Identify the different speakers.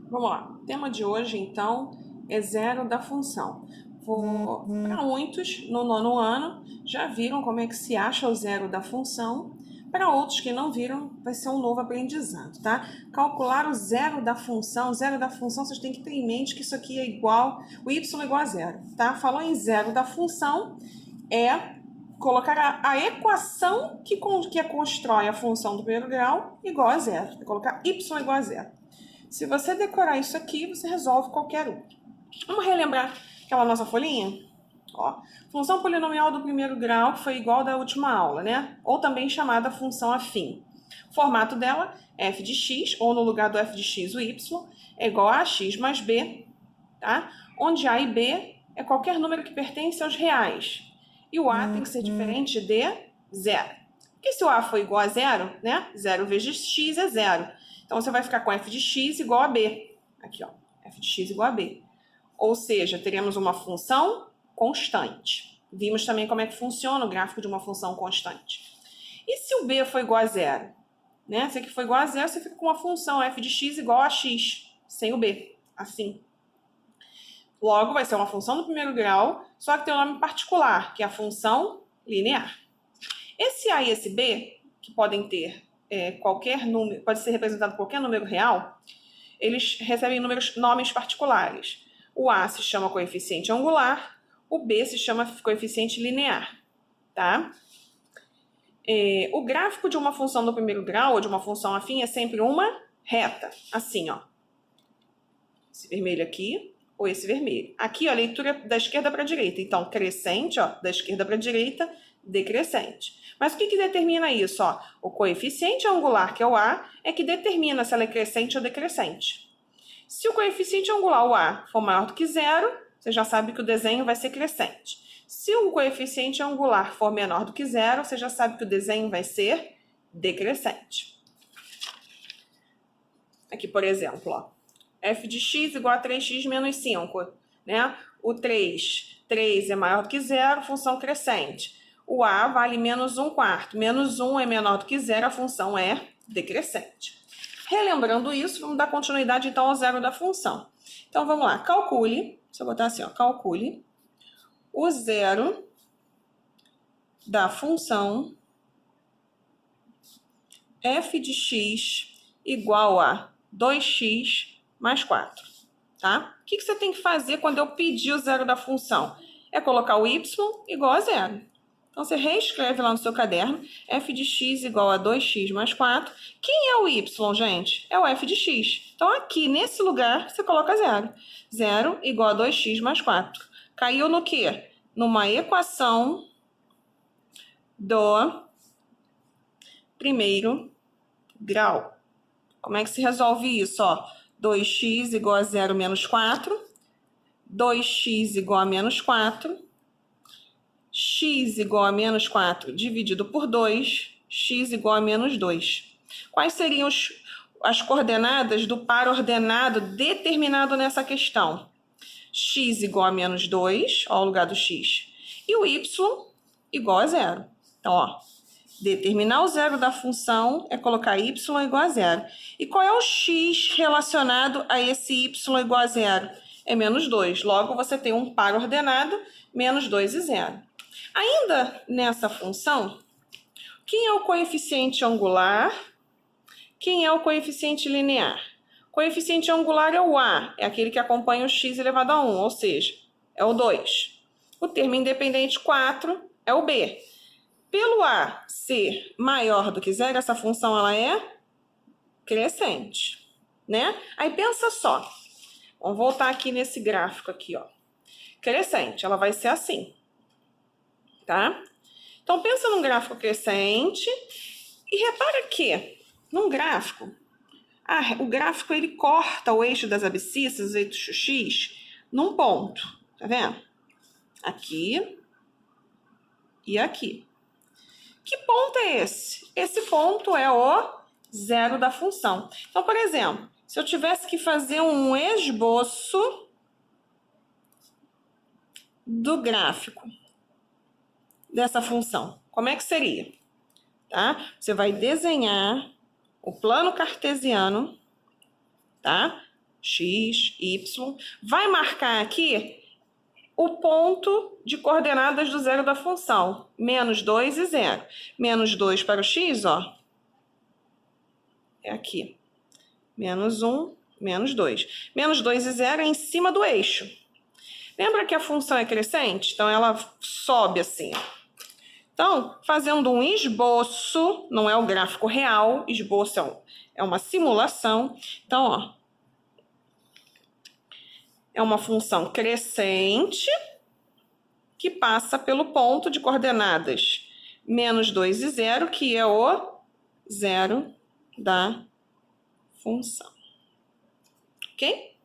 Speaker 1: Vamos lá. O tema de hoje, então, é zero da função. Para muitos, no nono ano, já viram como é que se acha o zero da função. Para outros que não viram, vai ser um novo aprendizado, tá? Calcular o zero da função, vocês têm que ter em mente que isso aqui é igual, o y é igual a zero, tá? Falou em zero da função, é colocar a equação que constrói a função do primeiro grau igual a zero. É colocar y igual a zero. Se você decorar isso aqui, você resolve qualquer um. Vamos relembrar aquela nossa folhinha? Ó, função polinomial do primeiro grau, que foi igual da última aula, né? Ou também chamada função afim. O formato dela é f de x, ou no lugar do f de x, o y, é igual a x mais b, tá? Onde a e b é qualquer número que pertence aos reais. E o a tem que ser diferente de zero. Porque se o a for igual a zero, né? Zero vezes x é zero. Então, você vai ficar com f de x igual a b. Aqui, ó. F de x igual a b. Ou seja, teremos uma função constante. Vimos também como é que funciona o gráfico de uma função constante. E se o b for igual a zero? Né? Se aqui for igual a zero, você fica com uma função f de x igual a x, sem o b. Assim. Logo, vai ser uma função do primeiro grau, só que tem um nome particular, que é a função linear. Esse a e esse b, que podem ter qualquer número, pode ser representado por qualquer número real, eles recebem nomes particulares. O a se chama coeficiente angular, o b se chama coeficiente linear, tá? O gráfico de uma função do primeiro grau ou de uma função afim é sempre uma reta, assim, ó. Esse vermelho aqui ou esse vermelho. Aqui, ó, a leitura da esquerda para a direita. Então, crescente, ó, da esquerda para a direita, decrescente. Mas o que determina isso? Ó? O coeficiente angular, que é o a, é que determina se ela é crescente ou decrescente. Se o coeficiente angular, o a, for maior do que zero, você já sabe que o desenho vai ser crescente. Se o coeficiente angular for menor do que zero, você já sabe que o desenho vai ser decrescente. Aqui, por exemplo, ó, f de x igual a 3x menos 5. Né? O 3 é maior do que zero, função crescente. O a vale menos 1/4. Menos 1 é menor do que zero, a função é decrescente. Relembrando isso, vamos dar continuidade então ao zero da função. Então vamos lá, calcule, se eu botar assim, ó, calcule o zero da função f de x igual a 2x mais 4. Tá? O que você tem que fazer quando eu pedir o zero da função? É colocar o y igual a zero. Então, você reescreve lá no seu caderno, f de x igual a 2x mais 4. Quem é o y, gente? É o f de x. Então, aqui, nesse lugar, você coloca zero. Zero igual a 2x mais 4. Caiu no quê? Numa equação do primeiro grau. Como é que se resolve isso? Ó, 2x igual a 0 menos 4. 2x igual a menos 4. X igual a menos 4 dividido por 2, x igual a menos 2. Quais seriam as coordenadas do par ordenado determinado nessa questão? X igual a menos 2, ó, ao lugar do x, e o y igual a 0. Então, ó, determinar o zero da função é colocar y igual a 0. E qual é o x relacionado a esse y igual a 0? É menos 2. Logo, você tem um par ordenado, menos 2 e 0. Ainda nessa função, quem é o coeficiente angular? Quem é o coeficiente linear? O coeficiente angular é o a, é aquele que acompanha o x elevado a 1, ou seja, é o 2. O termo independente 4 é o b. Pelo a ser maior do que zero, essa função ela é crescente, né? Aí pensa só. Vamos voltar aqui nesse gráfico aqui, ó. Crescente, ela vai ser assim. Tá? Então, pensa num gráfico crescente e repara que, num gráfico, o gráfico ele corta o eixo das abscissas, o eixo x, num ponto. Tá vendo? Aqui e aqui. Que ponto é esse? Esse ponto é o zero da função. Então, por exemplo, se eu tivesse que fazer um esboço do gráfico dessa função, como é que seria? Tá? Você vai desenhar o plano cartesiano, tá? x, y. Vai marcar aqui o ponto de coordenadas do zero da função. Menos 2 e 0. Menos 2 para o x, ó. É aqui. Menos 1, menos 2. Menos 2 e 0 é em cima do eixo. Lembra que a função é crescente? Então, ela sobe assim. Então, fazendo um esboço, não é o gráfico real, esboço é uma simulação. Então, ó, é uma função crescente que passa pelo ponto de coordenadas menos 2 e 0, que é o zero da função. Ok?